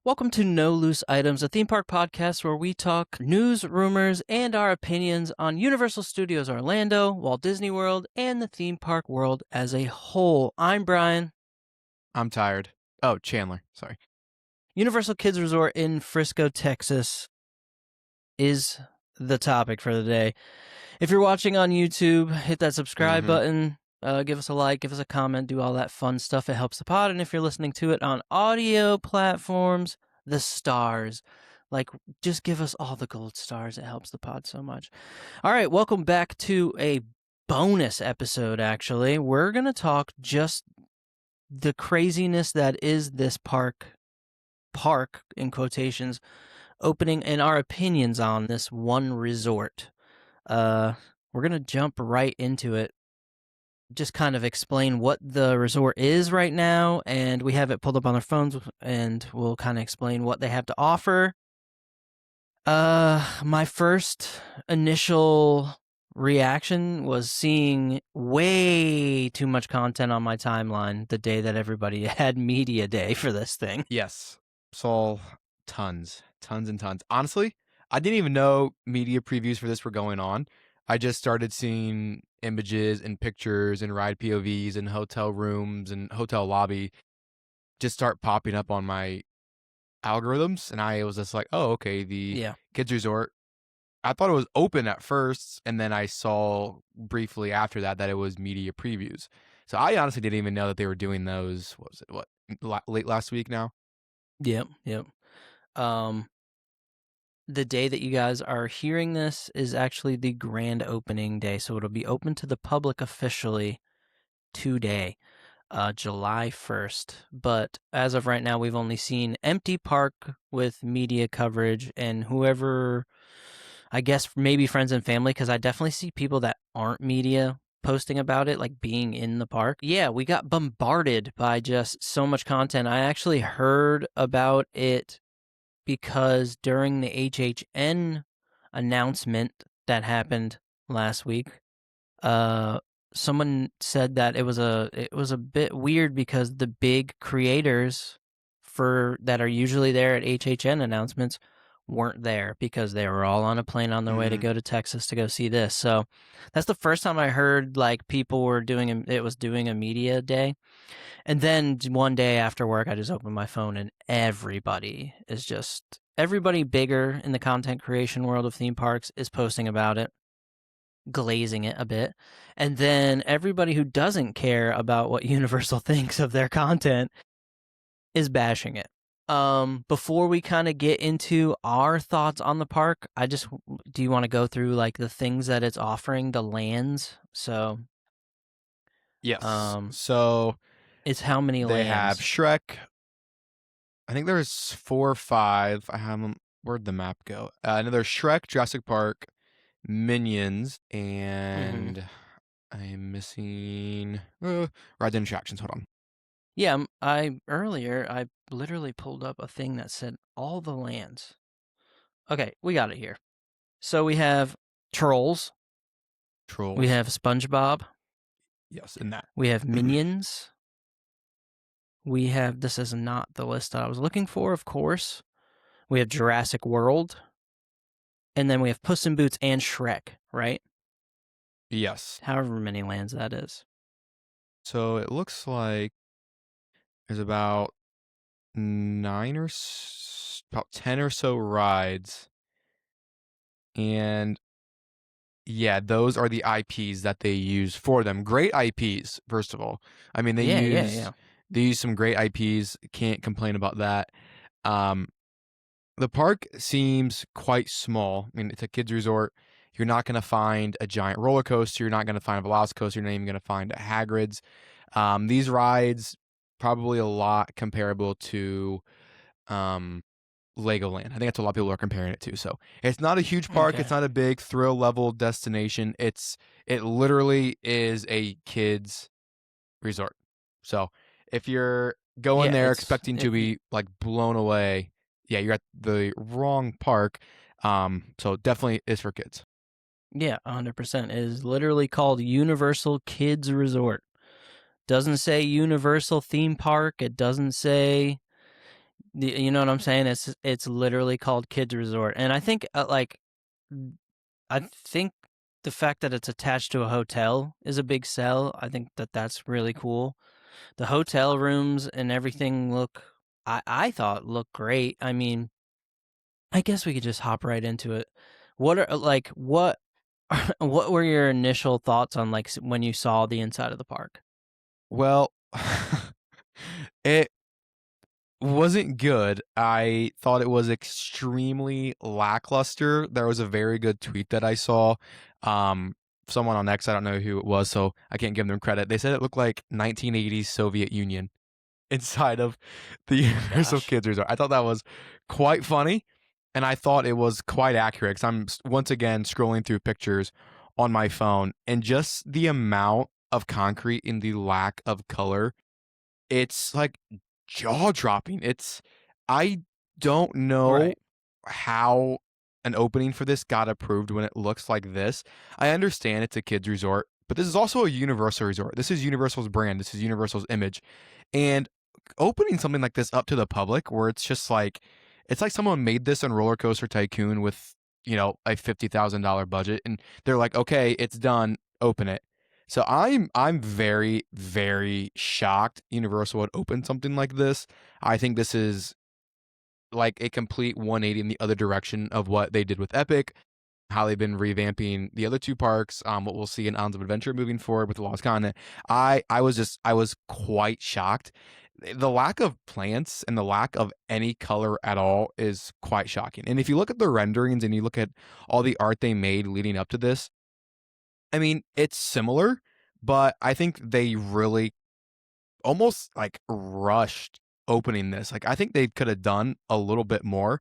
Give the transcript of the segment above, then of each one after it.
Welcome to No Loose Items, a theme park podcast where we talk news, rumors, and our opinions on Universal Studios Orlando, Walt Disney World, and the theme park world as a whole. I'm Brian. I'm tired. Oh, Chandler. Sorry. Universal Kids Resort in Frisco, Texas is the topic for the day. If you're watching on YouTube, hit that subscribe button, give us a like, give us a comment, do all that fun stuff. It helps the pod. And if you're listening to it on audio platforms, the stars. Just give us all the gold stars. It helps the pod so much. All right, welcome back to a bonus episode, actually. We're going to talk just the craziness that is this park, in quotations, opening and our opinions on this one resort. We're going to jump right into it. Just kind of explain what the resort is right now, and we have it pulled up on our phones, and we'll kind of explain what they have to offer. My first initial reaction was seeing way too much content on my timeline the day that everybody had media day for this thing. Yes. Saw tons and tons. Honestly, I didn't even know media previews for this were going on. I just started seeing images and pictures and ride POVs and hotel rooms and hotel lobby just start popping up on my algorithms. And I was just like, oh, okay, the kids resort. I thought it was open at first, and then I saw briefly after that it was media previews. So I honestly didn't even know that they were doing those. What was it? Late last week now? Yep. The day that you guys are hearing this is actually the grand opening day, so it'll be open to the public officially today, July 1st. But as of right now, we've only seen empty park with media coverage and whoever, I guess maybe friends and family, because I definitely see people that aren't media posting about it, like being in the park. Yeah, we got bombarded by just so much content. I actually heard about it because during the HHN announcement that happened last week, someone said that it was a bit weird because the big creators that are usually there at HHN announcements weren't there because they were all on a plane on their way to go to Texas to go see this. So that's the first time I heard like people were doing a media day. And then one day after work, I just opened my phone and everybody bigger in the content creation world of theme parks is posting about it, glazing it a bit. And then everybody who doesn't care about what Universal thinks of their content is bashing it. Before we kind of get into our thoughts on the park, do you want to go through like the things that it's offering, the lands? So, yes. So it's how many they lands? have Shrek. I think there's 4 or 5. I have them. Where'd the map go? No, there's Shrek, Jurassic Park, Minions, and I am missing rides and attractions. Hold on. Yeah, I literally pulled up a thing that said all the lands. Okay, we got it here. So we have Trolls. We have SpongeBob. Yes, in that. We have Minions. This is not the list that I was looking for, of course. We have Jurassic World. And then we have Puss in Boots and Shrek, right? Yes. However many lands that is. So it looks like there's about 10 or so rides. And yeah, those are the IPs that they use for them. Great IPs, first of all. I mean, they use some great IPs. Can't complain about that. The park seems quite small. I mean, it's a kids resort. You're not going to find a giant roller coaster. You're not going to find a Velocicoaster. You're not even going to find a Hagrid's. These rides probably a lot comparable to Legoland. I think that's what a lot of people are comparing it to. So it's not a huge park. Okay. It's not a big thrill level destination. It literally is a kids resort. So if you're going there expecting to be like blown away, yeah, you're at the wrong park. So definitely is for kids. Yeah, 100%. It is literally called Universal Kids Resort. Doesn't say Universal Theme Park. It doesn't say You know what I'm saying? It's literally called Kids Resort, and I think I think the fact that it's attached to a hotel is a big sell. I think that that's really cool. The hotel rooms and everything I thought looked great. I mean, I guess we could just hop right into it. What are like what what were your initial thoughts on like when you saw the inside of the park? Well, it wasn't good. I thought it was extremely lackluster. There was a very good tweet that I saw. Um, Someone on X, I don't know who it was, so I can't give them credit. They said it looked like 1980s Soviet Union inside of the Universal Gosh. Kids Resort. I thought that was quite funny, and I thought it was quite accurate because I'm once again scrolling through pictures on my phone, and just the amount of concrete and the lack of color, it's like jaw dropping. I don't know Right. how an opening for this got approved when it looks like this. I understand it's a kids resort, but this is also a Universal resort. This is Universal's brand. This is Universal's image. And opening something like this up to the public where it's like someone made this on Roller Coaster Tycoon with, a $50,000 budget and they're like, "Okay, it's done. Open it." So I'm very very shocked Universal would open something like this. I think this is like a complete 180 in the other direction of what they did with Epic, how they've been revamping the other two parks, what we'll see in Islands of Adventure moving forward with the Lost Continent. I was quite shocked. The lack of plants and the lack of any color at all is quite shocking. And if you look at the renderings and you look at all the art they made leading up to this, I mean, it's similar, but I think they really almost like rushed opening this. Like I think they could have done a little bit more.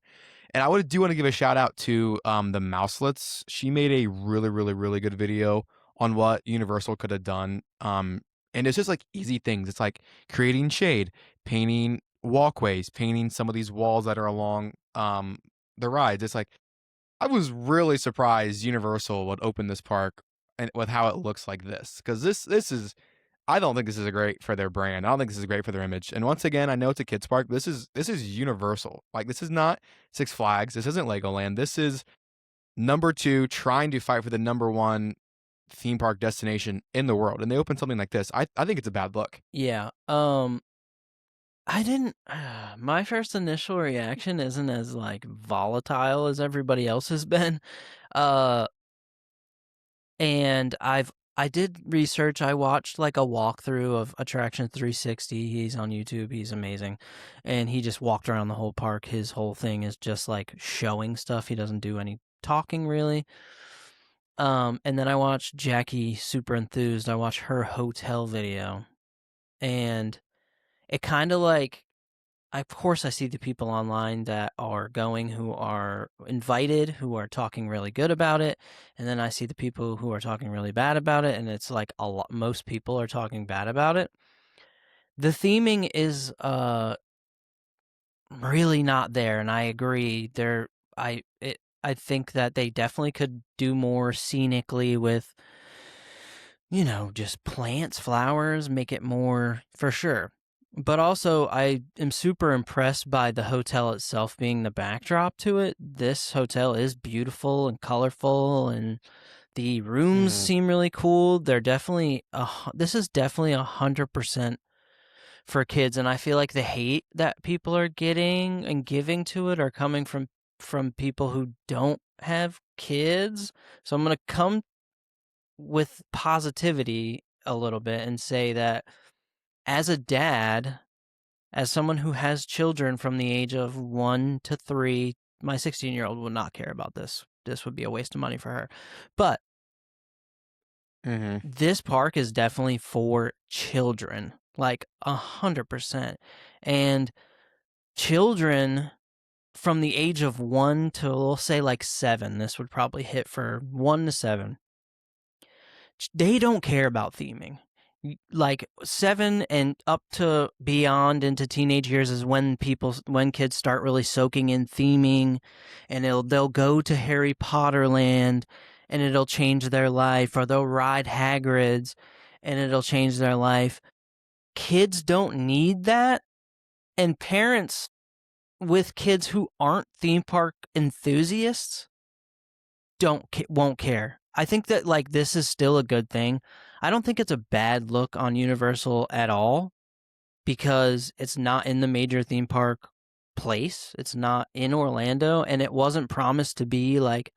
And I would do want to give a shout out to the Mouselets. She made a really, really, really good video on what Universal could have done. And it's just like easy things. It's like creating shade, painting walkways, painting some of these walls that are along the rides. It's like I was really surprised Universal would open this park and with how it looks like this. Because this is I don't think this is great for their brand. I don't think this is great for their image. And once again, I know it's a kids park. This is Universal. Like this is not Six Flags. This isn't Legoland. This is number two trying to fight for the number one theme park destination in the world. And they open something like this. I think it's a bad look. Yeah. I didn't my first initial reaction isn't as like volatile as everybody else has been. Uh and I did research. I watched like a walkthrough of Attraction 360. He's on YouTube. He's amazing. And he just walked around the whole park. His whole thing is just like showing stuff. He doesn't do any talking really. And then I watched Jackie Super Enthused. I watched her hotel video. And it kind of like of course, I see the people online that are going who are invited, who are talking really good about it, and then I see the people who are talking really bad about it, and it's like a lot. Most people are talking bad about it. The theming is really not there, and I agree. I think that they definitely could do more scenically with just plants, flowers, make it more for sure. But also, I am super impressed by the hotel itself being the backdrop to it. This hotel is beautiful and colorful, and the rooms Mm-hmm. seem really cool. This is definitely 100% for kids, and I feel like the hate that people are getting and giving to it are coming from people who don't have kids. So I'm gonna come with positivity a little bit and say that as a dad, as someone who has children from the age of 1 to 3, my 16-year-old would not care about this. This would be a waste of money for her. But Mm-hmm. this park is definitely for children, like 100%. And children from the age of 1 to, we'll say, like 7, this would probably hit for 1 to 7. They don't care about theming. Like 7 and up to beyond into teenage years is when kids start really soaking in theming, and they'll go to Harry Potter land and it'll change their life, or they'll ride Hagrid's and it'll change their life. Kids don't need that, and parents with kids who aren't theme park enthusiasts won't care. I think that like this is still a good thing. I don't think it's a bad look on Universal at all because it's not in the major theme park place. It's not in Orlando and it wasn't promised to be like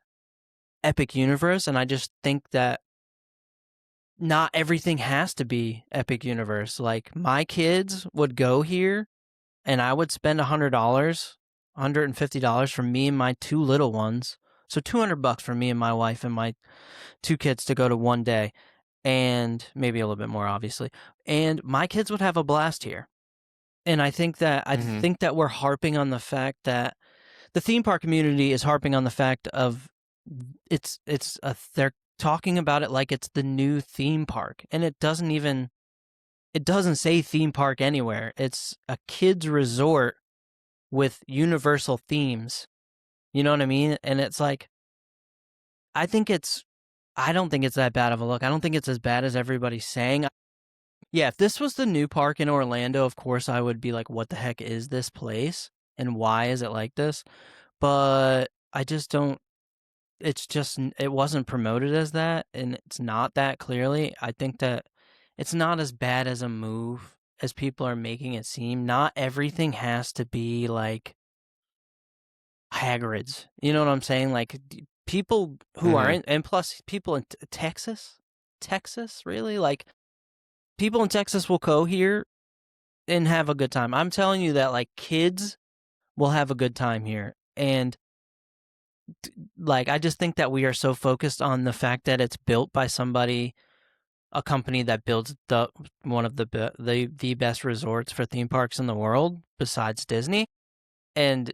Epic Universe, and I just think that not everything has to be Epic Universe. Like my kids would go here and I would spend $150 for me and my two little ones. So $200 for me and my wife and my two kids to go to one day, and maybe a little bit more, obviously. And my kids would have a blast here. And I think that we're harping on the fact that the theme park community is harping on the fact of they're talking about it like it's the new theme park, and it doesn't say theme park anywhere. It's a kids resort with universal themes. You know what I mean? And it's like, I don't think it's that bad of a look. I don't think it's as bad as everybody's saying. Yeah, if this was the new park in Orlando, of course I would be like, what the heck is this place? And why is it like this? But I just don't, it wasn't promoted as that, and it's not that clearly. I think that it's not as bad as a move as people are making it seem. Not everything has to be like Hagrid's. You know what I'm saying? Like people who are in, and plus people in Texas, really? Like people in Texas will go here and have a good time. I'm telling you that like kids will have a good time here. And like I just think that we are so focused on the fact that it's built by somebody, a company that builds one of the best resorts for theme parks in the world besides Disney. And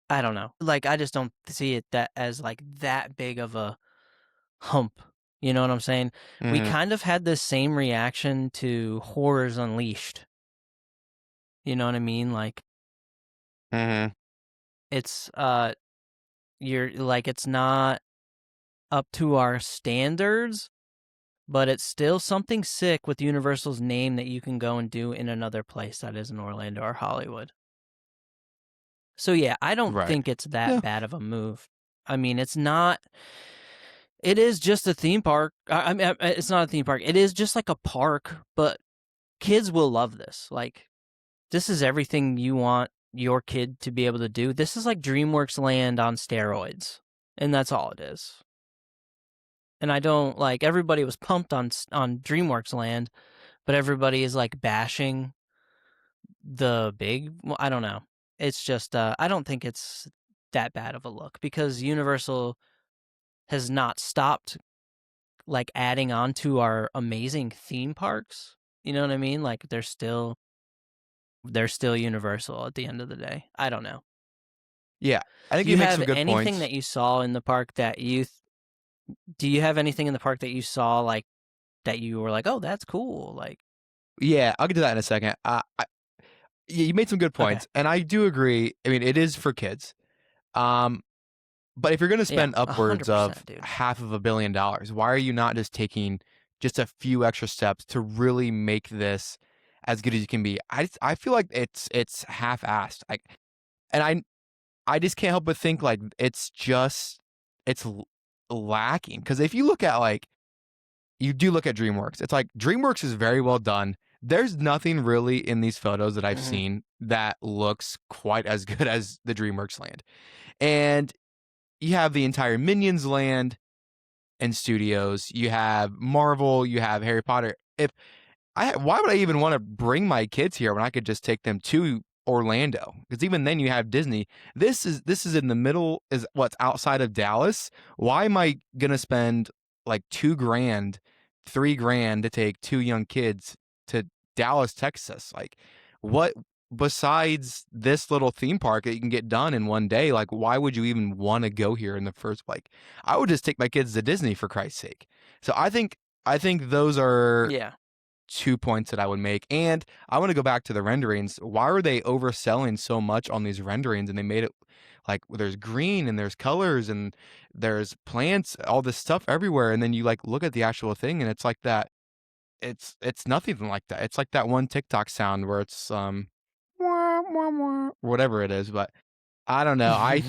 I don't know. Like I just don't see it that as like that big of a hump. You know what I'm saying? We kind of had this same reaction to Horrors Unleashed. You know what I mean? Like it's you're like, it's not up to our standards, but it's still something sick with Universal's name that you can go and do in another place that isn't Orlando or Hollywood. So yeah, I don't think it's that bad of a move. I mean, it's not. It is just a theme park. I mean, it's not a theme park. It is just like a park, but kids will love this. Like, this is everything you want your kid to be able to do. This is like DreamWorks Land on steroids, and that's all it is. And I don't like, everybody was pumped on DreamWorks Land, but everybody is like bashing the big. Well, I don't know. It's just I don't think it's that bad of a look because Universal has not stopped like adding on to our amazing theme parks. You know what I mean? Like they're still Universal at the end of the day. I don't know. Yeah, I think Do you you make have some good anything points. that you saw in the park that do you have anything in the park that you saw like that you were like, oh, that's cool? Like, Yeah, I'll get to that in a second. Yeah, you made some good okay, points, and I do agree. I mean, it is for kids. But if you're going to yeah, spend upwards of 100%, dude. $500 million, why are you not just taking just a few extra steps to really make this as good as you can be? I feel like it's half-assed. I just can't help but think like it's lacking, because if you look at like, you do look at DreamWorks, it's like DreamWorks is very well done. There's nothing really in these photos that I've seen that looks quite as good as the DreamWorks land. And you have the entire Minions land and studios. You have Marvel. You have Harry Potter. Why would I even want to bring my kids here when I could just take them to Orlando? Because even then, you have Disney. This is in the middle. Is what's outside of Dallas. Why am I gonna spend like $2,000, $3,000 to take two young kids to Dallas, Texas? Like, what besides this little theme park that you can get done in one day? Like, why would you even want to go here in the first place? Like, I would just take my kids to Disney for Christ's sake. So I think those are Yeah. 2 points that I would make. And I want to go back to the renderings. Why are they overselling so much on these renderings? And they made it like there's green and there's colors and there's plants, all this stuff everywhere. And then you like look at the actual thing and it's like that. It's nothing like that. It's like that one TikTok sound where it's whatever it is, but I don't know. I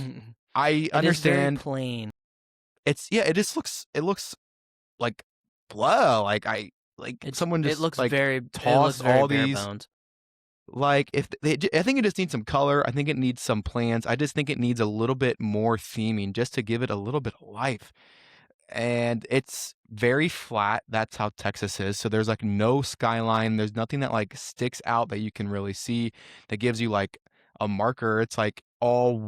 It is very understand. plain. It looks like blah. Like someone It just looks like very tossed all bare these. bones. Like if I think it just needs some color. I think it needs some plants. I just think it needs a little bit more theming just to give it a little bit of life. And it's very flat. That's how Texas is. So there's like no skyline. There's nothing that like sticks out that you can really see that gives you like a marker. It's like all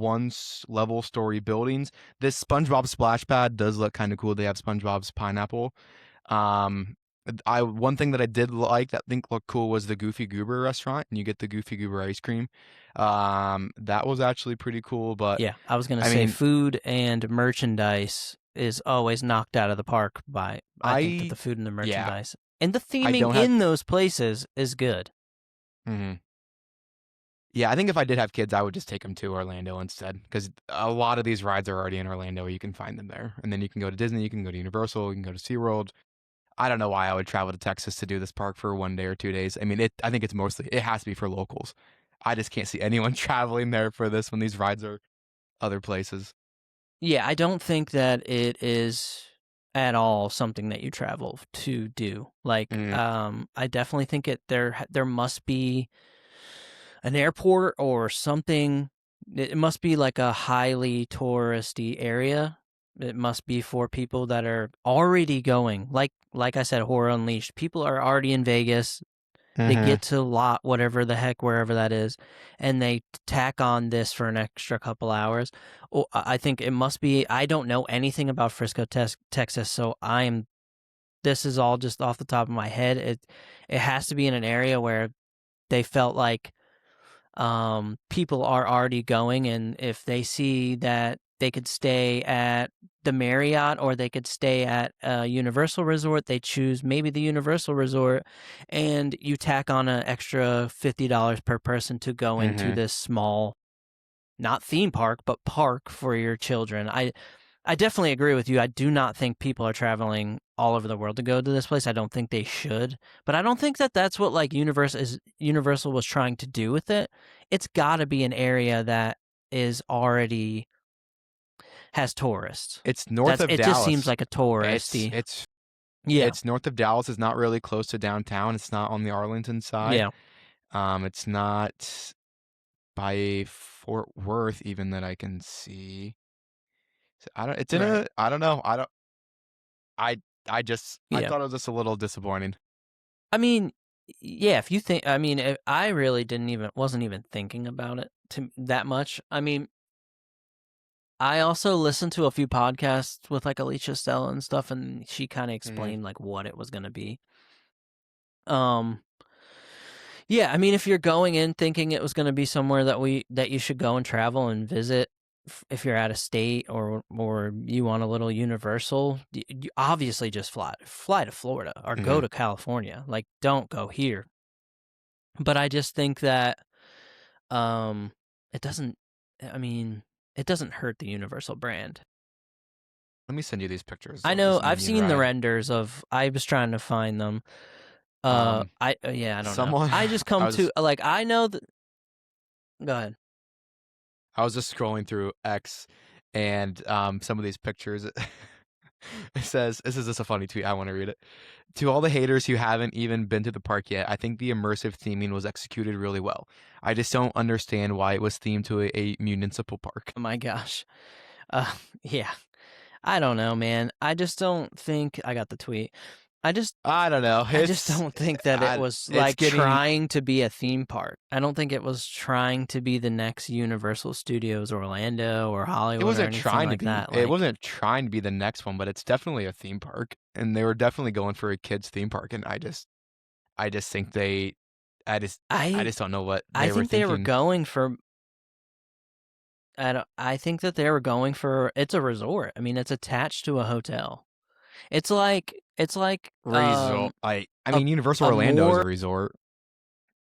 level story buildings. This SpongeBob splash pad does look kind of cool. They have SpongeBob's pineapple. Um, I one thing that I did like that I think looked cool was the Goofy Goober restaurant, and you get the Goofy Goober ice cream. That was actually pretty cool. But Yeah, I was gonna I say mean, food and merchandise is always knocked out of the park by I think that I the food and the yeah, merchandise and the I theming don't have. in those places is good. Mhm. Yeah, I think if I did have kids, I would just take them to Orlando instead, because a lot of these rides are already in Orlando. You can find them there, and then you can go to Disney, you can go to Universal, you can go to SeaWorld. I don't know why I would travel to Texas to do this park for 1 day or 2 days. I mean, I think it has to be for locals. I just can't see anyone traveling there for this when these rides are other places. Yeah, I don't think that it is at all something that you travel to do. Like, Mm, I definitely think there must be an airport or something. It must be like a highly touristy area. It must be for people that are already going. Like I said, Horror Unleashed. People are already in Vegas. They hmm get to lot whatever the heck wherever that is, and they tack on this for an extra couple hours. I think it must be. I don't know anything about Frisco, Texas, so I'm. This is all just off the top of my head. It has to be in an area where they felt like people are already going, and if they see that they could stay at the Marriott or they could stay at a Universal Resort, they choose maybe the Universal Resort, and you tack on an extra $50 per person to go into hmm this small, not theme park, but park for your children. I definitely agree with you. I do not think people are traveling all over the world to go to this place. I don't think they should, but I don't think that that's what like Universal was trying to do with it. It's got to be an area that is already has tourists. It's north of It just seems Dallas. like a It's touristy. it's Yeah, it's north of Dallas. It's not really close to downtown. It's not on the Arlington side. yeah, It's not by Fort Worth even that I can see. So I don't. It's in right. a. I don't know. I don't. I. I Yeah. thought it was just a little disappointing. I mean, yeah. If you think, I mean, I really wasn't even thinking about it that much. I mean, I also listened to a few podcasts with like Alicia Stella and stuff, and she kind of hmm explained like what it was gonna be. Um, yeah, I mean, if you're going in thinking it was gonna be somewhere that you should go and travel and visit, if you're out of state or you want a little Universal, you obviously just fly to Florida or go hmm to California. Like, don't go here. But I just think that um, it doesn't. I mean, it doesn't hurt the Universal brand. Let me send you these pictures I of know this I've Minion seen the ride. renders of I was trying to find them. Um, Yeah, I don't know. someone. I just I come to was. like I know that go ahead. I was just scrolling through X, and some of these pictures. It says, "This is just a funny tweet. I want to read it." To all the haters who haven't even been to the park yet, I think the immersive theming was executed really well. I just don't understand why it was themed to a municipal park. Oh my gosh. Uh yeah. I don't know, man. I just don't think I got the tweet. I just I don't know. I just don't think that it was It's like getting. trying to be a theme park. I don't think it was trying to be the next Universal Studios Orlando or It Hollywood or wasn't anything trying to like be. that. It Like wasn't trying to be the next one, but it's definitely a theme park, and they were definitely going for a kids theme park. And I just think they, I just, I I just don't know what I they were think they were thinking. going for I think that they were going for it's a resort. I mean, it's attached to a hotel. It's like Resort. I a mean, Universal a Orlando is a more resort,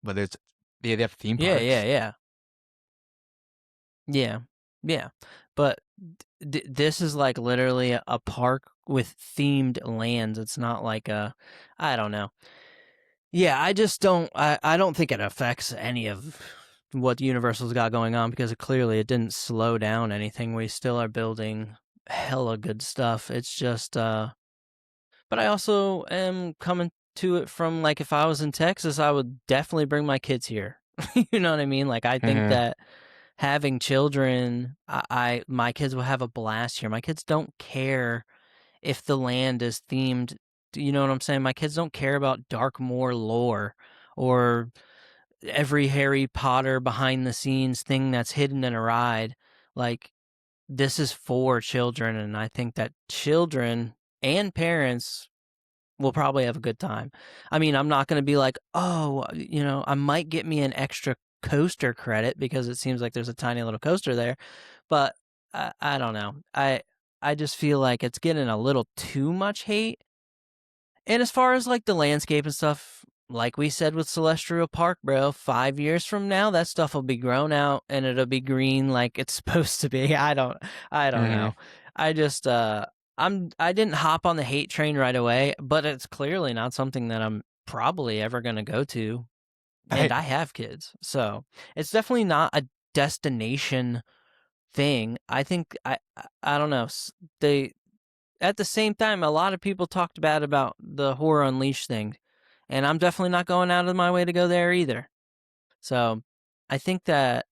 but it's they have theme yeah, yeah, parks. yeah. Yeah. Yeah. But this is like literally a park with themed lands. It's not like a I don't know. Yeah, I just don't I don't think it affects any of what Universal's got going on, because clearly it didn't slow down anything. We still are building hella good stuff. It's just, but I also am coming to it from, like, if I was in Texas, I would definitely bring my kids here. You know what I mean? Like, I think Mm-hmm. that having children, my kids will have a blast here. My kids don't care if the land is themed. You know what I'm saying? My kids don't care about Darkmoor lore or every Harry Potter behind the scenes thing that's hidden in a ride. Like, this is for children, and I think that children and parents will probably have a good time. I mean, I'm not going to be like, oh, I might get me an extra coaster credit because it seems like there's a tiny little coaster there, but I don't know. I just feel like it's getting a little too much hate. And as far as like the landscape and stuff, like we said with Celestial Park, bro, 5 years from now, that stuff will be grown out and it'll be green like it's supposed to be. I don't Mm-hmm. know. I just, I didn't hop on the hate train right away, but it's clearly not something that I'm probably ever going to go to. I And I have kids. So it's definitely not a destination thing. I think, I don't know. They, at the same time, a lot of people talked bad about the Horror Unleashed thing, and I'm definitely not going out of my way to go there either. So I think that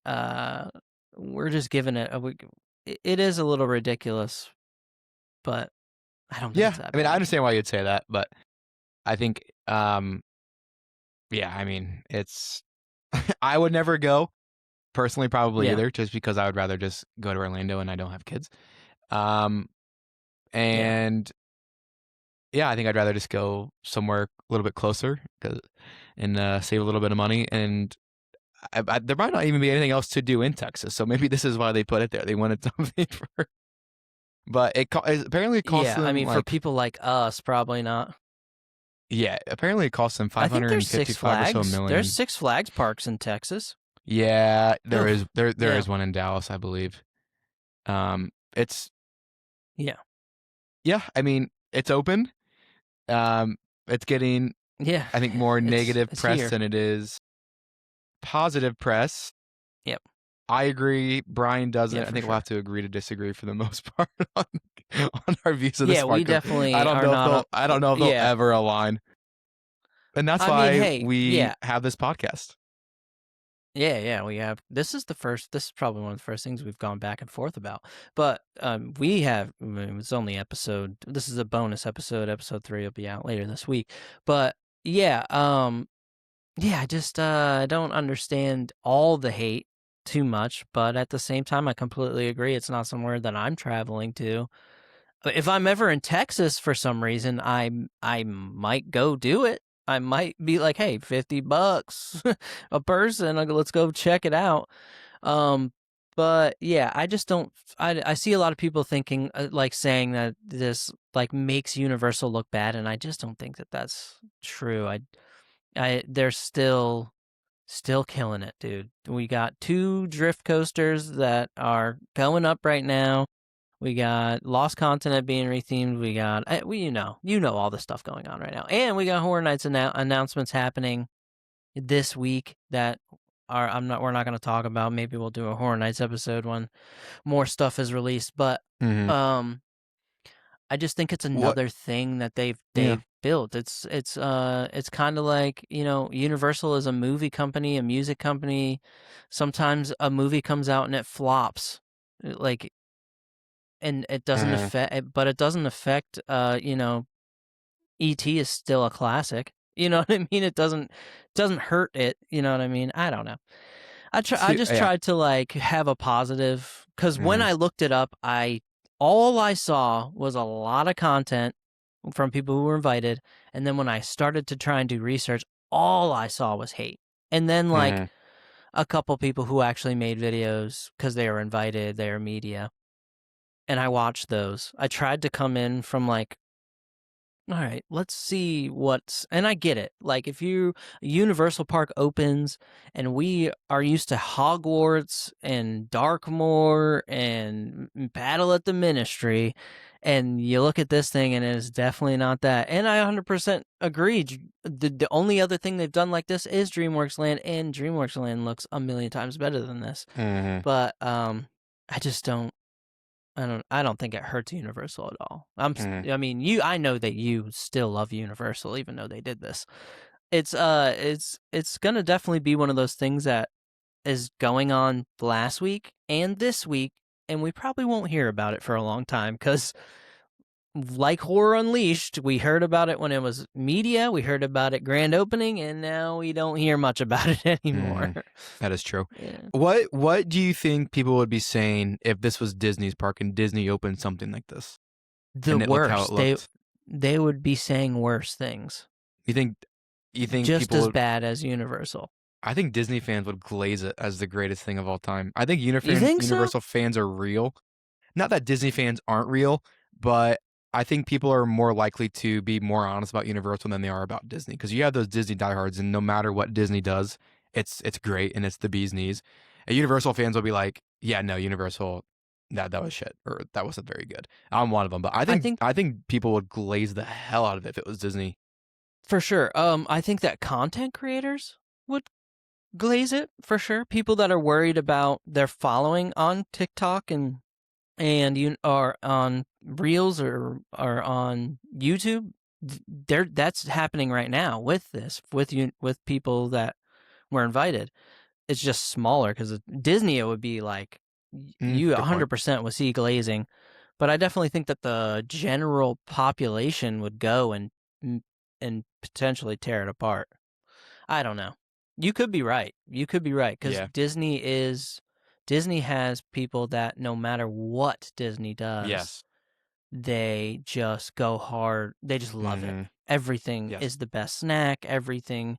we're just giving it a week. It is a little ridiculous, but I don't think yeah, it's that I mean, I bad. understand why you'd say that, but I think, yeah, I mean, it's I would never go personally, probably Yeah, either, just because I would rather just go to Orlando and I don't have kids. Um, yeah, and yeah, I think I'd rather just go somewhere a little bit closer and save a little bit of money. And there might not even be anything else to do in Texas, so maybe this is why they put it there. They wanted something for, but apparently it costs yeah. I them mean, for like, people like us, probably not. yeah, apparently it costs them I think there's 555 or so There's million. Six Flags parks in Texas. Yeah, there is Oof. there Yeah, is one in Dallas, I believe. It's yeah, yeah, I mean it's open. Um, it's getting, yeah. I think, more negative It's press here. than it is positive press. Yep. I agree. Brian doesn't. Yeah, I for think we'll sure. have to agree to disagree for the most part on our views of this Yeah, part we because definitely are not on. I don't know if they'll Yeah. ever align, and that's I mean, why hey, we yeah. have this podcast. Yeah, we have. This is probably one of the first things we've gone back and forth about. But we have, I mean, it's only this is a bonus episode. Episode 3 will be out later this week. But yeah, yeah, I just I don't understand all the hate too much, but at the same time I completely agree it's not somewhere that I'm traveling to. If I'm ever in Texas for some reason, I might go do it. I might be like, "Hey, $50 a person. Let's go check it out." Um, but yeah, I just don't. I see a lot of people thinking, like, saying that this like makes Universal look bad, and I just don't think that that's true. They're still killing it, dude. We got 2 drift coasters that are going up right now. We got Lost Continent being rethemed. We got you know all the stuff going on right now, and we got Horror Nights announcements happening this week that are we're not going to talk about. Maybe we'll do a Horror Nights episode when more stuff is released. But Hmm. um, I just think it's What? another thing that they've Yeah. they've built. It's kind of like, Universal is a movie company, a music company. Sometimes a movie comes out and it flops. Like, and it doesn't Hmm. affect, but it doesn't affect, ET is still a classic. You know what I mean? It doesn't hurt it. You know what I mean? I don't know. I See, just yeah. tried to like have a positive, because when Hmm. I looked it up, all I saw was a lot of content from people who were invited, and then when I started to try and do research, all I saw was hate. And then like Hmm. a couple people who actually made videos because they were invited, they were media, and I watched those. I tried to come in from like, all right, let's see and I get it. Like, if Universal Park opens and we are used to Hogwarts and Darkmoor and Battle at the Ministry, And you look at this thing, and it is definitely not that. And I 100% agree. The only other thing they've done like this is DreamWorks Land, and DreamWorks Land looks a million times better than this. Mm-hmm. But I just don't. I don't think it hurts Universal at all. Mm-hmm. I mean, I know that you still love Universal, even though they did this. It's gonna definitely be one of those things that is going on last week and this week, and we probably won't hear about it for a long time because, like Horror Unleashed, we heard about it when it was media, we heard about it grand opening, and now we don't hear much about it anymore. That is true. Yeah. What do you think people would be saying if this was Disney's park and Disney opened something like this? The And it looked how worst. it looked. They would be saying worse things. You think Just people as would, bad as Universal. I think Disney fans would glaze it as the greatest thing of all time. I think You think so? Universal fans are real. Not that Disney fans aren't real, but I think people are more likely to be more honest about Universal than they are about Disney. Because you have those Disney diehards, and no matter what Disney does, it's great and it's the bee's knees. And Universal fans will be like, "Yeah, no, Universal, that was shit, or that wasn't very good." I'm one of them, but I think I think people would glaze the hell out of it if it was Disney. for sure. I think that content creators would glaze it for sure. People that are worried about their following on TikTok and you are on Reels or on YouTube. That's happening right now with this with people that were invited. It's just smaller because Disney, it would be like you Good point. 100% would see glazing, but I definitely think that the general population would go and potentially tear it apart. I don't know. You could be right. You could be right because Yeah. Disney has people that no matter what Disney does, Yes. they just go hard. They just love it. Mm-hmm. Everything Yes. is the best snack. Everything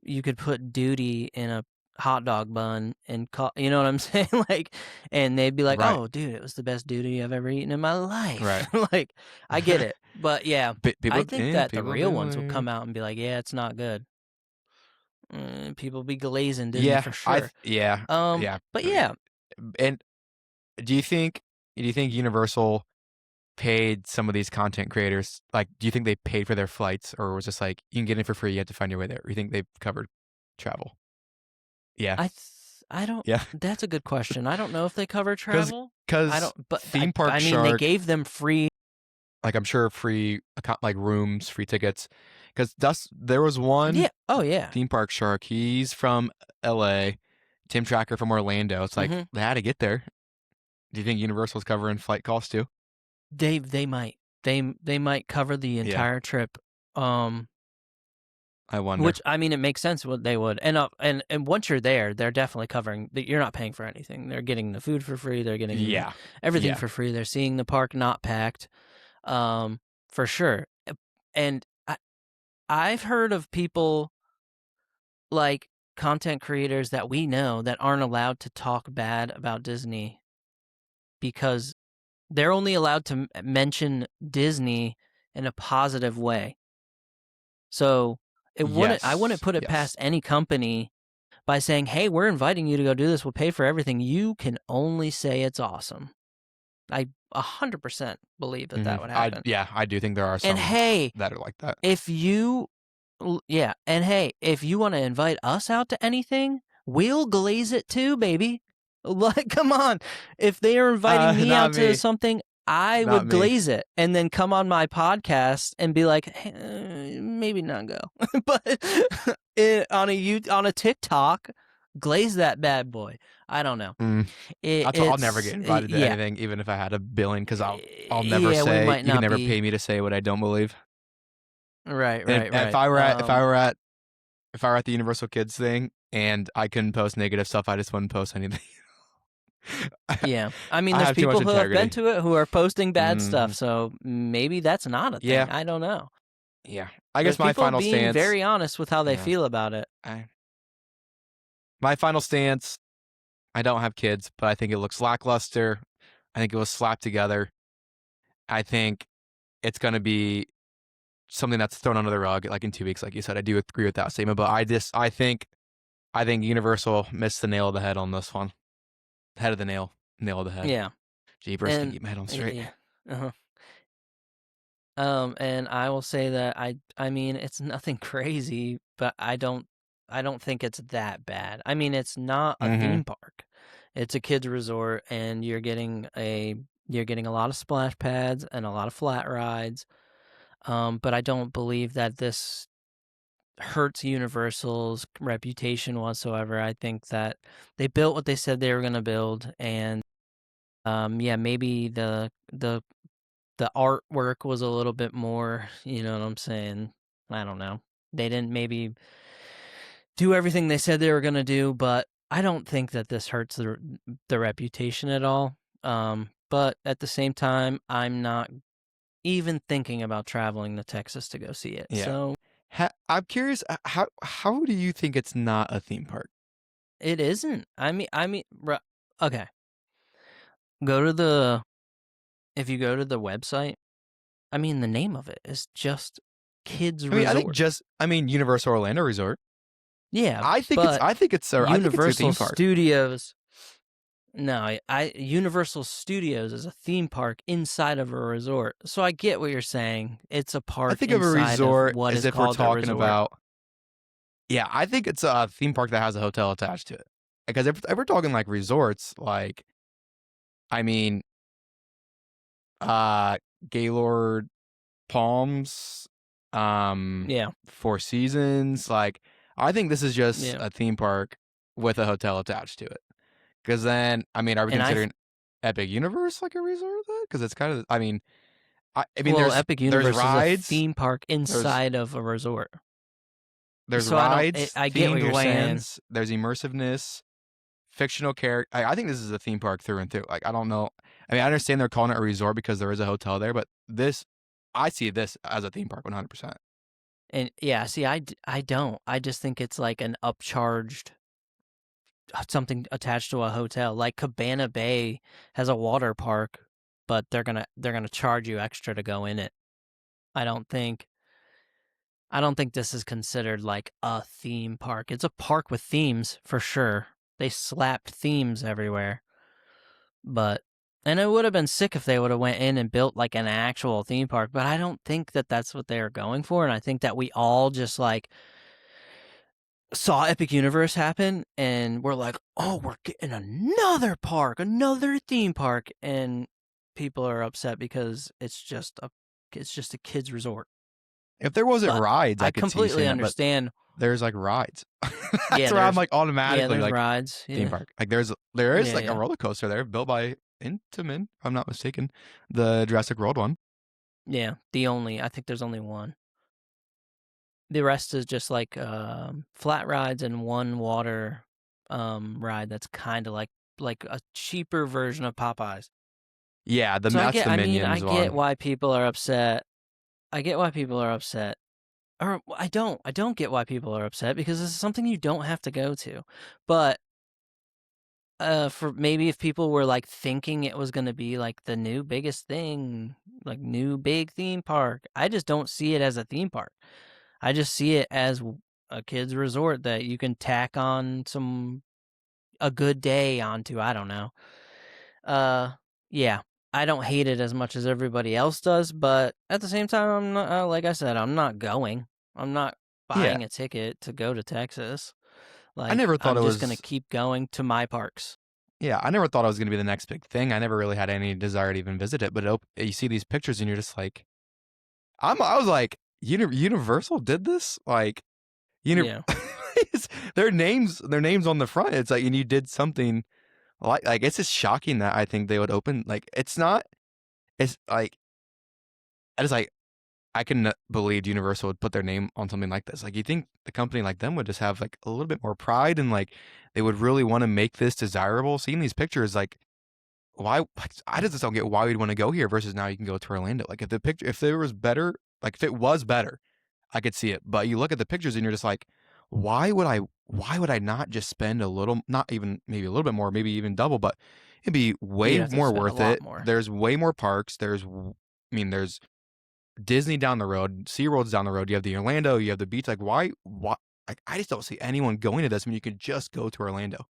you could put duty in a hot dog bun and call, you know what I'm saying? Like, and they'd be like, Right. "Oh, dude, it was the best duty I've ever eaten in my life." Right. Like, I get it, but yeah, I think that the People real do ones would it. come out and be like, "Yeah, it's not good." People be glazing Disney Yeah, for sure. yeah, yeah. But yeah, And do you think Universal paid some of these content creators? Like, do you think they paid for their flights, or was this like you can get in for free, you have to find your way there? Or you think they've covered travel? Yeah, I don't. yeah. That's a good question. I don't know if they cover Because travel. I because don't. But theme park I mean, they shark, gave them free. like I'm sure free like rooms, free tickets. Because there was one Yeah. Oh yeah. theme park shark. He's from L.A. Tim Tracker from Orlando. It's like Mm-hmm. they had to get there. Do you think Universal's covering flight costs too? They might they might cover the Yeah, entire trip. I wonder. Which I mean, it makes sense what they would. And once you're there, they're definitely covering. You're not paying for anything. They're getting the food for free. They're getting Yeah, everything yeah. for free. They're seeing the park not packed, for sure. And I've heard of people like content creators that we know that aren't allowed to talk bad about Disney because they're only allowed to mention Disney in a positive way. So I wouldn't Yes, put it yes. past any company by saying, "Hey, we're inviting you to go do this. We'll pay for everything." You can only say it's awesome. I 100% believe that that would happen. I do think there are And some hey, that are like that. if you yeah, and hey, if you want to invite us out to anything, we'll glaze it too, baby. Like, come on. If they are inviting me Not out to me, something, I not would me. glaze it and then come on my podcast and be like, hey, maybe not go. But on a TikTok, glaze that bad boy. I don't know. I'll never get invited to Yeah. anything, even if I had a billion, because I'll never Yeah, we say. might You can not never be. pay me to say what I don't believe. Right, And right, if right. I were at the Universal Kids thing and I couldn't post negative stuff, I just wouldn't post anything. Yeah. I mean, I there's have too much people who have been integrity. to it who are posting bad hmm stuff, so maybe that's not a thing. Yeah, I don't know. yeah. I There's guess my people final being stance. very honest with how they Yeah, feel about it. I, my final stance. I don't have kids, but I think it looks lackluster. I think it was slapped together. I think it's going to be something that's thrown under the rug, like in 2 weeks, like you said. I do agree with that statement, but I think Universal missed the nail of the head on this one. Head of the nail of the head. Yeah. Jeepers, can And keep my head on straight. yeah. Uh-huh. And I will say that I mean it's nothing crazy, but I don't think it's that bad. I mean, it's not a Mm-hmm. theme park. It's a kids resort and you're getting a lot of splash pads and a lot of flat rides. But I don't believe that this hurts Universal's reputation whatsoever. I think that they built what they said they were going to build, and yeah, maybe the artwork was a little bit more, you know what I'm saying? I don't know. They didn't maybe do everything they said they were going to do, but I don't think that this hurts the reputation at all. But at the same time, I'm not even thinking about traveling to Texas to go see it. Yeah. So I'm curious. How do you think it's not a theme park? it isn't. Okay. Go to the If you go to the website, I mean the name of it is just Kids Resort. I mean Universal Orlando Resort. Yeah, but I think it's a Universal theme park. Studios. No, Universal Studios is a theme park inside of a resort. So I get what you're saying. It's a I park think of a inside of resort what as is if we're called a talking resort. about. Yeah, I think it's a theme park that has a hotel attached to it. Because if we're talking like resorts, like I mean, uh, Gaylord Palms, Yeah, Four Seasons, like I think this is just yeah. a theme park with a hotel attached to it. Because then, I mean, are we And considering Epic Universe like a resort? Because it's kind of, I mean, well, Epic there's Universe is a rides, theme park there's inside of a resort. there's So rides, I get what themed you're saying. lands, there's immersiveness, fictional character. I think this is a theme park through and through. Like I don't know. I mean, I understand they're calling it a resort because there is a hotel there, but I see this as a theme park 100%. And yeah, see, I don't. I just think it's like an upcharged something attached to a hotel. Like Cabana Bay has a water park, but they're gonna charge you extra to go in it. I don't think I don't think this is considered like a theme park. It's a park with themes for sure. They slapped themes everywhere. But and it would have been sick if they would have went in and built like an actual theme park, but I don't think that that's what they are going for, and I think that we all just like saw Epic Universe happen and we're like, "Oh, we're getting another park, another theme park." And people are upset because it's just a kids resort. If there wasn't But rides, I I could see you completely saying that, but understand. there's like rides. That's Yeah, where I'm there's like yeah, automatically there's like rides. theme Yeah. park. Like there is Yeah, like a yeah. roller coaster there built by Intamin, if I'm not mistaken, the Jurassic World one. Yeah. I think there's only one. The rest is just like flat rides and one water ride that's kind of like a cheaper version of Popeyes. Yeah, So that's the I mean, I Minions get one. why people are upset. I get why people are upset. Or I don't get why people are upset because this is something you don't have to go to. But for maybe if people were like thinking it was going to be like the new biggest thing, like new big theme park, I just don't see it as a theme park. I just see it as a kids resort that you can tack on a good day onto. I don't know. Uh, yeah, I don't hate it as much as everybody else does, but at the same time, I'm not. Like I said, I'm not going. I'm not Yeah. buying a ticket to go to Texas. I Like never thought I'm it just gonna was keep going to my parks. Yeah, I never thought it was going to be the next big thing. I never really had any desire to even visit it, but you see these pictures and you're just like I was like Universal did this? Like uni- Yeah, their names on the front. It's like and you did something like it's just shocking that I think they would open like it's not it's like I just like I couldn't believe Universal would put their name on something like this. Like you think the company like them would just have like a little bit more pride and like they would really want to make this desirable. Seeing these pictures like why like, I just don't get why we'd want to go here versus now you can go to Orlando. Like if there was better, like if it was better, I could see it. But you look at the pictures and you're just like, why would I not just spend a little not even maybe a little bit more, maybe even double, but it'd be way you'd have to more spend a worth lot it. more. There's way more parks. There's Disney down the road, SeaWorld's down the road. You have the Orlando, you have the beach. Like why like I just don't see anyone going to this when you could just go to Orlando.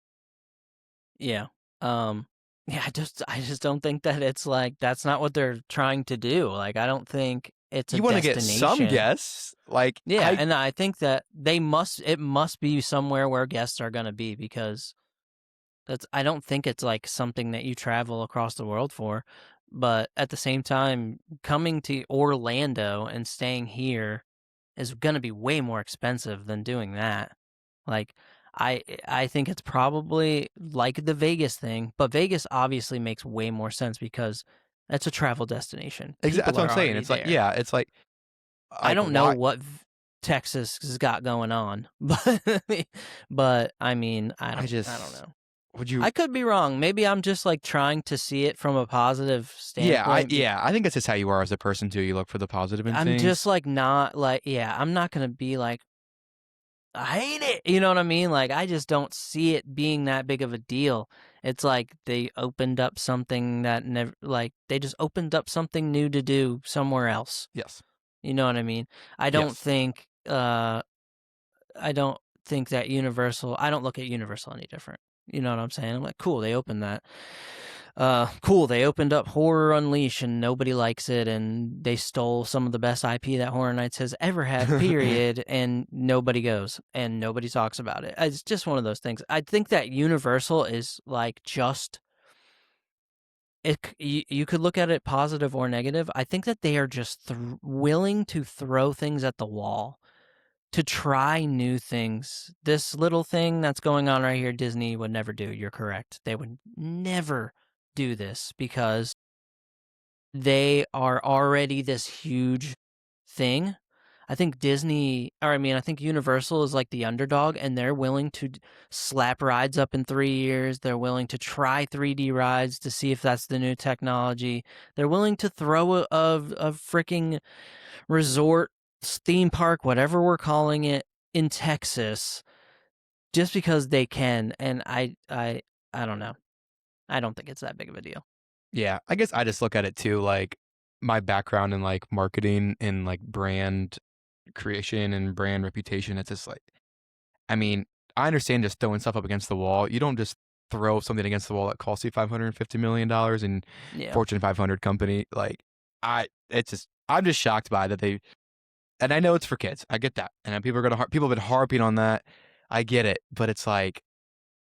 Yeah. Um. Yeah. I just don't think that it's like that's not what they're trying to do. Like I don't think it's a You want to get some destination. guests, like Yeah, and I think that it must be somewhere where guests are going to be, because I don't think it's like something that you travel across the world for. But at the same time, coming to Orlando and staying here is going to be way more expensive than doing that. Like, I think it's probably like the Vegas thing, but Vegas obviously makes way more sense because that's a travel destination. that's People what I'm are saying. already It's like, there. yeah, it's I like don't know why what Texas has got going on, but I mean, I I don't just know. would you I could be wrong. Maybe I'm just like trying to see it from a positive standpoint. I think that's just how you are as a person too. You look for the positive in I'm just things. like not like, yeah, I'm not gonna be like, I hate it. You know what I mean? Like, I just don't see it being that big of a deal. It's like they opened up something that never, like, they just opened up something new to do somewhere else. Yes. You know what I mean? I don't Yes. think, I don't think that Universal, I don't look at Universal any different. You know what I'm saying? I'm like, cool, they opened that. Cool, they opened up Horror Unleashed and nobody likes it, and they stole some of the best IP that Horror Nights has ever had, period, and nobody goes and nobody talks about it. It's just one of those things. I think that Universal is like just you could look at it positive or negative. I think that they are just willing to throw things at the wall to try new things. This little thing that's going on right here, Disney would never do. You're correct. They would never do this because they are already this huge thing. I think I think Universal is like the underdog, and they're willing to slap rides up in 3 years. They're willing to try 3D rides to see if that's the new technology. They're willing to throw a freaking resort, theme park, whatever we're calling it, in Texas just because they can. And I don't know. I don't think it's that big of a deal. Yeah, I guess I just look at it too, like my background in like marketing and like brand creation and brand reputation. It's just like, I mean, I understand just throwing stuff up against the wall. You don't just throw something against the wall that costs you $550 million in Yeah. Fortune 500 company. Like, I'm just shocked by that and I know it's for kids. I get that, and then people have been harping on that. I get it, but it's like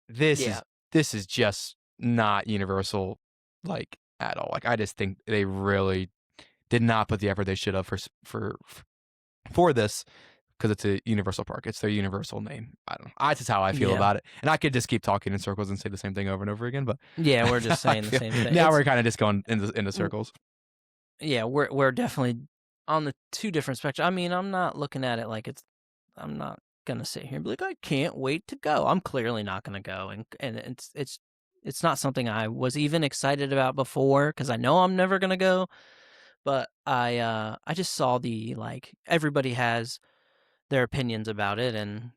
this Yeah. is this is just not Universal, like at all. Like I just think they really did not put the effort they should have for this because it's a Universal park. It's their Universal name. I don't know. That's just how I feel Yeah. about it. And I could just keep talking in circles and say the same thing over and over again. But Yeah, we're just saying the same thing. Now we're kind of just going into circles. Yeah, we're definitely on the two different spectrum. I mean, I'm not looking at it like I'm not gonna sit here and be like, I can't wait to go. I'm clearly not gonna go, and it's not something I was even excited about before because I know I'm never gonna go. But I just saw the, like, everybody has their opinions about it, and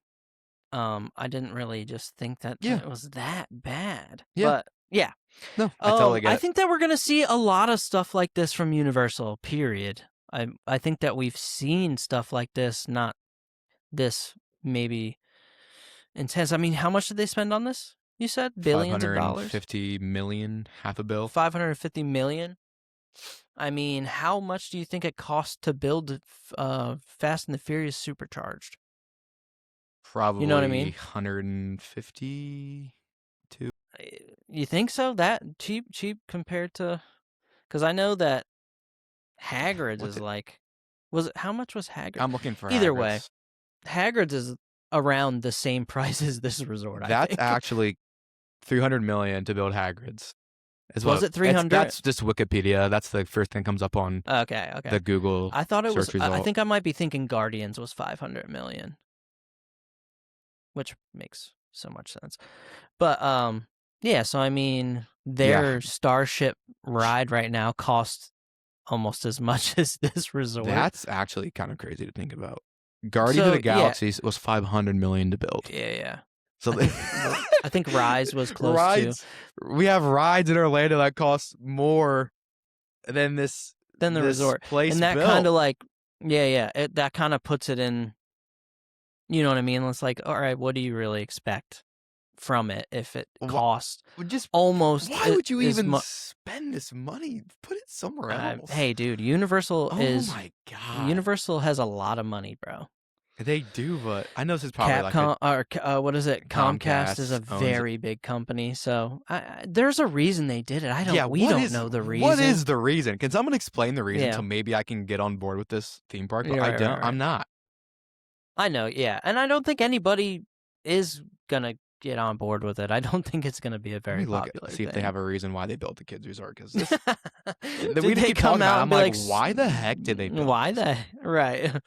I didn't really just think that Yeah. it was that bad. Yeah. But yeah. No, I totally get I it. think that we're gonna see a lot of stuff like this from Universal, period. I think that we've seen stuff like this, not this maybe intense. I mean, how much did they spend on this? You said billions of dollars? 550 million, half a bill. 550 million? I mean, how much do you think it cost to build Fast and the Furious Supercharged? Probably You know what I mean? 150. You think so? That cheap compared to, because I know that Hagrid's What's is it? like, how much was Hagrid? I'm looking for Either way, Hagrid's. Hagrid's is around the same price as this resort, I That's think. actually 300 million to build Hagrid's. Was it 300? That's just Wikipedia. That's the first thing that comes up on Okay. the Google I thought it was, search result. I think I might be thinking Guardians was 500 million, which makes so much sense. But yeah, so I mean, their Starship ride right now costs almost as much as this resort. That's actually kind of crazy to think about. Guardians of the Galaxy was 500 million to build. Yeah. So I think Rise was close rides, to. We have rides in Orlando that cost more than the resort place, and that built. kind of like that kind of puts it in. You know what I mean? It's like, all right, what do you really expect from it if it costs just almost? Why would you even spend spend this money? Put it somewhere else. Hey, dude, Universal Oh my god. Universal has a lot of money, bro. They do, but I know this is probably like a Capcom, or what is it? Comcast is a Comcast owns it. very big company, so there's a reason they did it. We what don't is know the reason. what is the reason? Can someone explain the reason Yeah. so maybe I can get on board with this theme park? But Yeah, I right, don't. right, right. I'm not. I know, yeah, and I don't think anybody is gonna get on board with it. I don't think it's gonna be a Let very me look popular see if they thing. have a reason why they built the kids resort. Because Did we they keep come talking out about it, and be I'm like, why the heck did they build why this? right?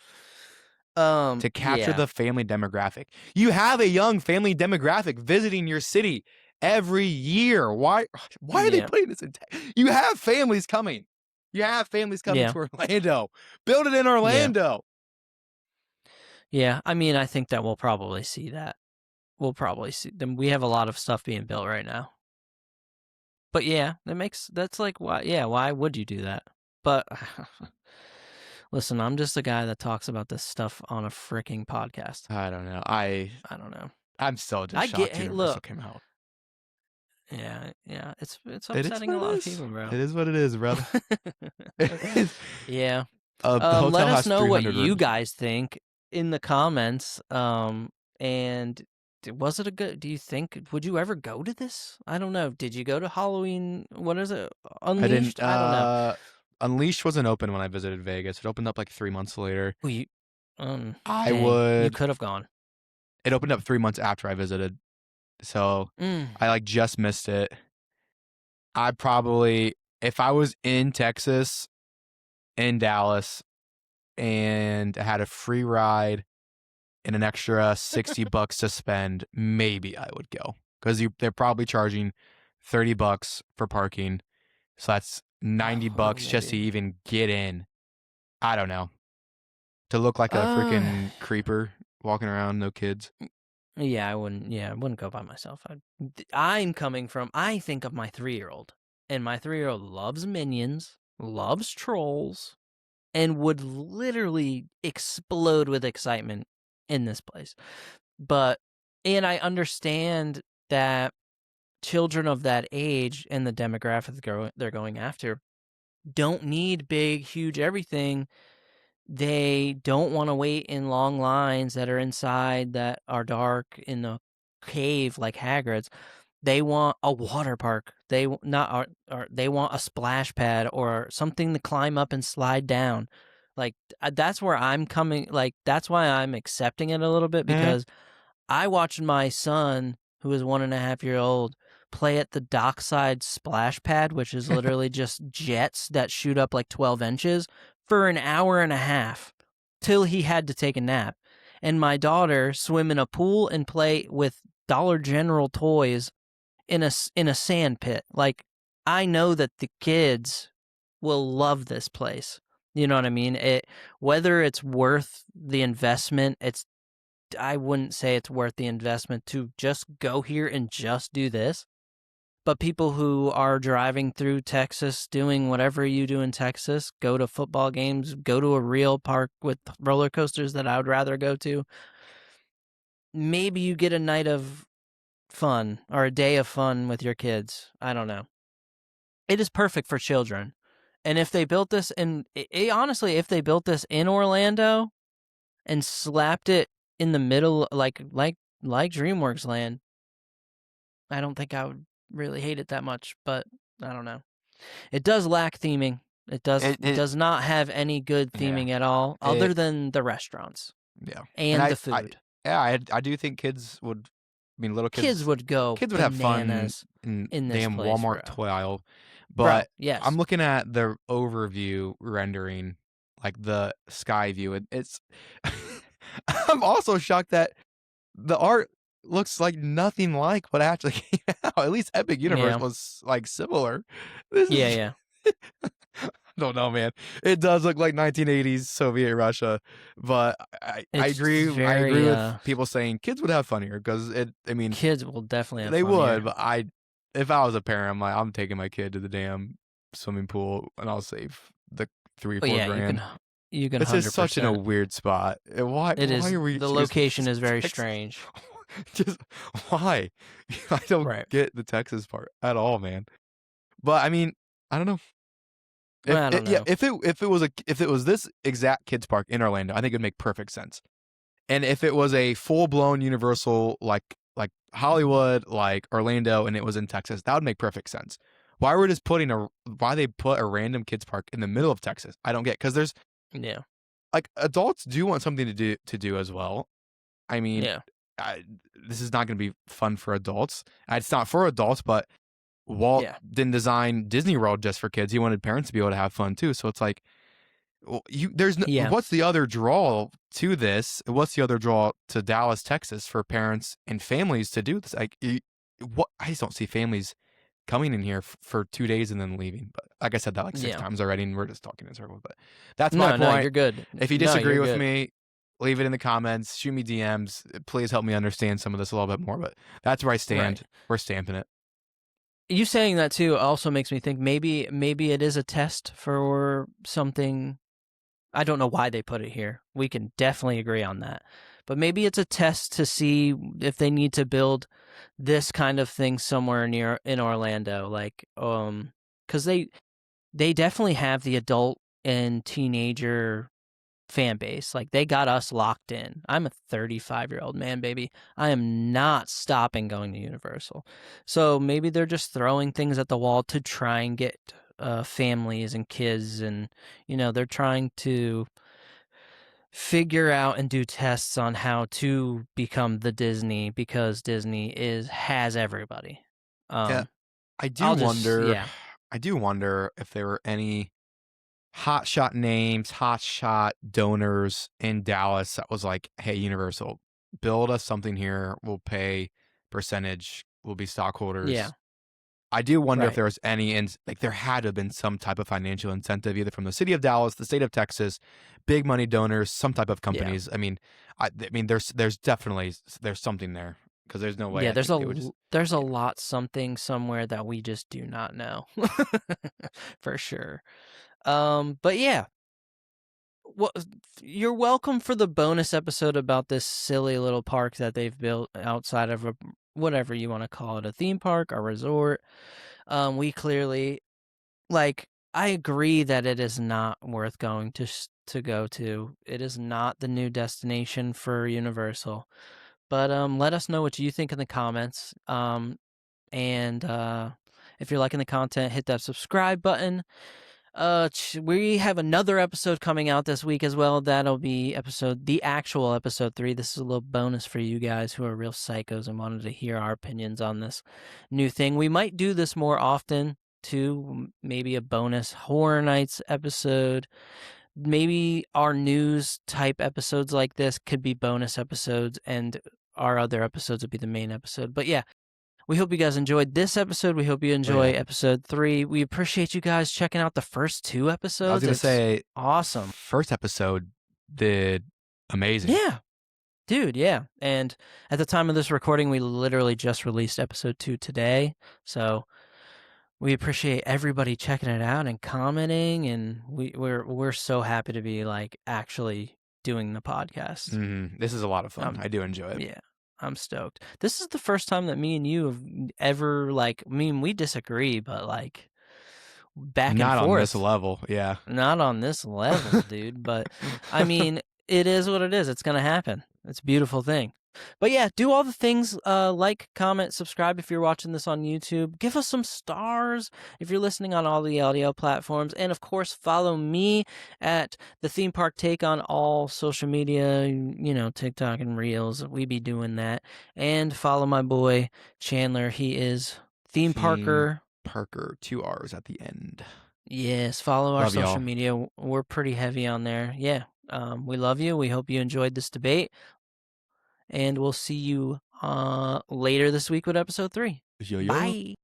To capture Yeah. the family demographic. You have a young family demographic visiting your city every year. Why are they putting this in? You have families coming. You have families coming Yeah. to Orlando. Build it in Orlando. Yeah, I mean, I think that we'll probably see that. We'll probably see them. We have a lot of stuff being built right now. But yeah, that's like, why would you do that? But listen, I'm just a guy that talks about this stuff on a freaking podcast. I don't know. I don't know. I'm still just I shocked get, hey, Universal look. came out. Yeah, it's It is upsetting a what lot it of is. people, bro. It is what it is, brother. Yeah. The hotel Let us has know what 300 you rooms. guys think in the comments. And was it a good? Do you think? Would you ever go to this? I don't know. Did you go to Halloween? What is it? Unleashed? I don't know. Unleashed wasn't open when I visited Vegas. It opened up like 3 months later. Well, you, I dang, would. You could have gone. It opened up 3 months after I visited, so I like just missed it. I probably, if I was in Texas, in Dallas, and had a free ride and an extra $60 to spend, maybe I would go, because they're probably charging $30 for parking, so that's $90 just to maybe. even get in. I don't know. To look like a freaking creeper walking around, no kids. Yeah, I wouldn't go by myself. I'm coming from. I think of my 3-year-old, and my 3-year-old loves Minions, loves Trolls, and would literally explode with excitement in this place. And I understand that children of that age and the demographic they're going after don't need big, huge everything. They don't want to wait in long lines that are inside that are dark in a cave like Hagrid's. They want a water park. They want a splash pad or something to climb up and slide down. Like that's where I'm coming. Like that's why I'm accepting it a little bit, because I watched my son, who is 1.5 years old, play at the dockside splash pad, which is literally just jets that shoot up like 12 inches, for an hour and a half till he had to take a nap. And my daughter swim in a pool and play with Dollar General toys in a sand pit. Like, I know that the kids will love this place. You know what I mean? Whether it's worth the investment, I wouldn't say it's worth the investment to just go here and just do this. But people who are driving through Texas, doing whatever you do in Texas, go to football games, go to a real park with roller coasters that I would rather go to, maybe you get a night of fun or a day of fun with your kids. I don't know. It is perfect for children. And if they built this honestly, if they built this in Orlando and slapped it in the middle, like DreamWorks Land, I don't think I would really hate it that much, but I don't know. It does lack theming. It does not have any good theming at all, other than the restaurants. Yeah. And the food. I do think kids would. I mean, little kids would go. Kids would have fun in this damn place, Walmart bro. toy aisle. But yes. I'm looking at the overview rendering, like the sky view. It's. I'm also shocked that the art looks like nothing like what actually came out. At least Epic Universe was like similar. Yeah. I don't know, man. It does look like 1980s Soviet Russia, but I agree. I agree with people saying kids would have fun here because kids will definitely have they fun would. here. But if I was a parent, I'm taking my kid to the damn swimming pool and I'll save the $3 or $4 grand. You can. It's just such in a weird spot. Why? It is. Why are we? The location is very strange. Just why? I don't get the Texas part at all, man. But I mean, I don't know. I don't know. If it was this exact kids park in Orlando, I think it'd make perfect sense. And if it was a full blown Universal like Hollywood, like Orlando, and it was in Texas, that would make perfect sense. Why they put a random kids park in the middle of Texas? I don't get, because there's Yeah. like adults do want something to do as well. I mean, Yeah. I, this is not going to be fun for adults. It's not for adults, but Walt Yeah. didn't design Disney World just for kids. He wanted parents to be able to have fun too. So it's like, well, Yeah. what's the other draw to this? What's the other draw to Dallas, Texas for parents and families to do this? Like, what? I just don't see families coming in here for 2 days and then leaving. But like I said that like six Yeah. times already, and we're just talking in circles. But that's my No, no, point. you're good. If you No, disagree you're with good. me, leave it in the comments. Shoot me DMs. Please help me understand some of this a little bit more. But that's where I stand. Right. We're stamping it. You saying that too also makes me think maybe it is a test for something. I don't know why they put it here. We can definitely agree on that. But maybe it's a test to see if they need to build this kind of thing somewhere near in Orlando, like cuz they definitely have the adult and teenager fan base. Like they got us locked in. I'm a 35-year-old man, baby. I am not stopping going to Universal. So maybe they're just throwing things at the wall to try and get families and kids, and they're trying to figure out and do tests on how to become the Disney, because Disney has everybody. Yeah, Um, I do I'll just wonder. yeah I do wonder if there were any hotshot names, hotshot donors in Dallas that was like, "Hey, Universal, build us something here. We'll pay percentage. We'll be yeah stockholders." I do wonder if right there was any, and like there had to have been some type of financial incentive, either from the city of Dallas, the state of Texas, big money donors, some type of yeah. companies. I mean, there's definitely there's something there, because there's no way Yeah, I think they would just. there's a Yeah. lot something somewhere that we just do not know. For sure. But yeah, well, you're welcome for the bonus episode about this silly little park that they've built outside of whatever you want to call it, a theme park, a resort. We clearly, like, I agree that it is not worth going to go to. It is not the new destination for Universal. But let us know what you think in the comments. And if you're liking the content, hit that subscribe button. We have another episode coming out this week as well. That'll be the actual episode 3. This is a little bonus for you guys who are real psychos and wanted to hear our opinions on this new thing. We might do this more often too. Maybe a bonus Horror Nights episode. Maybe our news type episodes like this could be bonus episodes, and our other episodes would be the main episode. But yeah, we hope you guys enjoyed this episode. We hope you Oh enjoy yeah. episode 3. We appreciate you guys checking out the first 2 I was episodes. gonna It's say, awesome. first episode did amazing. Yeah, dude, yeah. And at the time of this recording, we literally just released episode 2 today. So we appreciate everybody checking it out and commenting, and we're so happy to be like actually doing the podcast. This is a lot of fun. Um, I do enjoy it. yeah, I'm stoked. This is the first time that me and you have ever like. I mean, we disagree, but like back and Not on this forth. level. Yeah. Not on this level, dude. But I mean, it is what it is. It's gonna happen. It's a beautiful thing. But yeah, do all the things, like, comment, subscribe if you're watching this on YouTube. Give us some stars if you're listening on all the audio platforms. And of course, follow me at the Theme Park Take on all social media, TikTok and Reels. We be doing that. And follow my boy Chandler. He is Theme Theme Parker. Parker, 2 R's at the end. Yes, follow our Love social y'all. media. We're pretty heavy on there. Yeah. We love you. We hope you enjoyed this debate. And we'll see you later this week with episode 3. Yo yo. Bye.